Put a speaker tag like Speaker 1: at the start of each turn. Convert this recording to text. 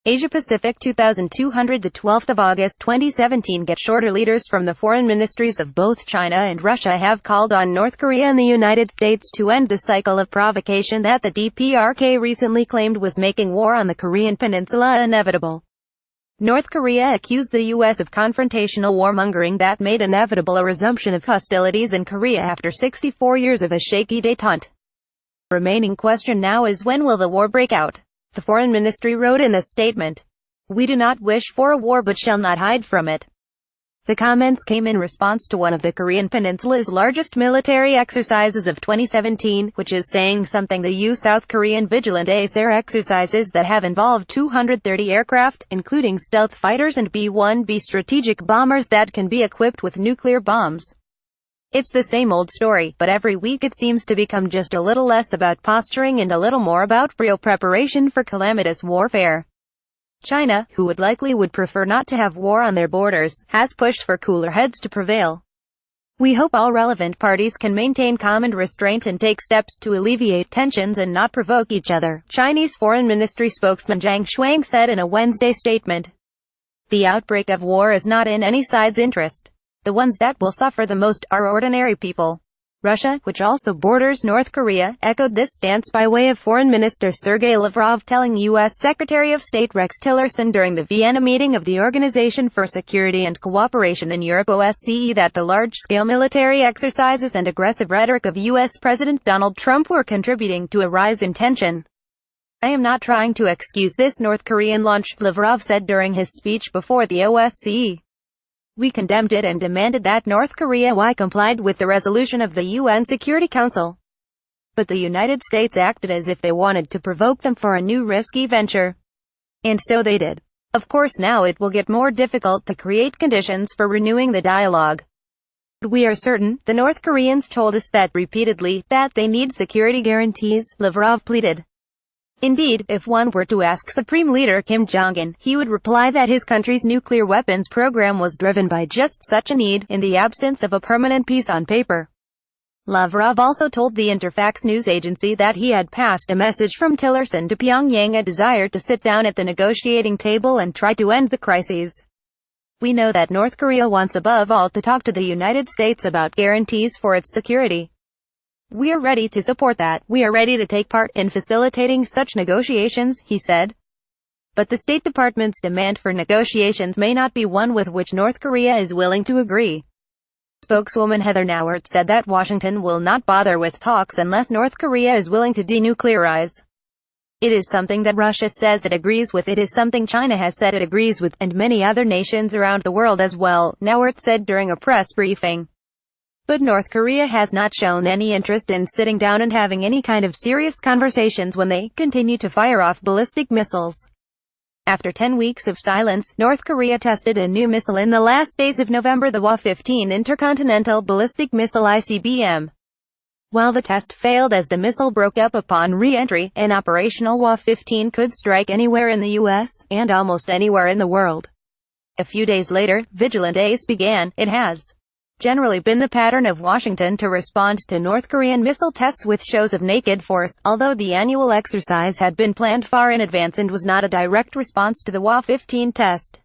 Speaker 1: Asia Pacific 2200 the 12th of August 2017 Get shorter. Leaders from the foreign ministries of both China and Russia have called on North Korea and the United States to end the cycle of provocation that the DPRK recently claimed was making war on the Korean Peninsula inevitable. North Korea accused the U.S. of confrontational warmongering that made inevitable a resumption of hostilities in Korea after 64 years of a shaky detente. The remaining question now is, when will the war break out? The foreign ministry wrote in a statement, "We do not wish for a war but shall not hide from it." The comments came in response to one of the Korean Peninsula's largest military exercises of 2017, which is saying something. The U-South Korean Vigilant Air exercises that have involved 230 aircraft, including stealth fighters and B-1B strategic bombers that can be equipped with nuclear bombs. It's the same old story, but every week it seems to become just a little less about posturing and a little more about real preparation for calamitous warfare. China, who would prefer not to have war on their borders, has pushed for cooler heads to prevail. "We hope all relevant parties can maintain calm and restraint and take steps to alleviate tensions and not provoke each other," Chinese Foreign Ministry spokesman Zhang Shuang said in a Wednesday statement. "The outbreak of war is not in any side's interest. The ones that will suffer the most are ordinary people." Russia, which also borders North Korea, echoed this stance by way of Foreign Minister Sergei Lavrov telling U.S. Secretary of State Rex Tillerson during the Vienna meeting of the Organization for Security and Cooperation in Europe OSCE that the large-scale military exercises and aggressive rhetoric of U.S. President Donald Trump were contributing to a rise in tension. "I am not trying to excuse this North Korean launch," Lavrov said during his speech before the OSCE. "We condemned it and demanded that North Korea complied with the resolution of the UN Security Council. But the United States acted as if they wanted to provoke them for a new risky venture. And so they did. Of course now it will get more difficult to create conditions for renewing the dialogue. But we are certain, the North Koreans told us that repeatedly, that they need security guarantees," Lavrov pleaded. Indeed, if one were to ask Supreme Leader Kim Jong-un, he would reply that his country's nuclear weapons program was driven by just such a need, in the absence of a permanent peace on paper. Lavrov also told the Interfax news agency that he had passed a message from Tillerson to Pyongyang, a desire to sit down at the negotiating table and try to end the crises. "We know that North Korea wants above all to talk to the United States about guarantees for its security. We are ready to support that. We are ready to take part in facilitating such negotiations," he said. But the State Department's demand for negotiations may not be one with which North Korea is willing to agree. Spokeswoman Heather Nauert said that Washington will not bother with talks unless North Korea is willing to denuclearize. "It is something that Russia says it agrees with, it is something China has said it agrees with, and many other nations around the world as well," Nauert said during a press briefing. But North Korea has not shown any interest in sitting down and having any kind of serious conversations when they continue to fire off ballistic missiles. After 10 weeks of silence, North Korea tested a new missile in the last days of November, the WA-15 Intercontinental Ballistic Missile ICBM. While the test failed as the missile broke up upon re-entry, an operational WA-15 could strike anywhere in the U.S., and almost anywhere in the world. A few days later, Vigilant Ace began. It has generally been the pattern of Washington to respond to North Korean missile tests with shows of naked force, although the annual exercise had been planned far in advance and was not a direct response to the WA-15 test.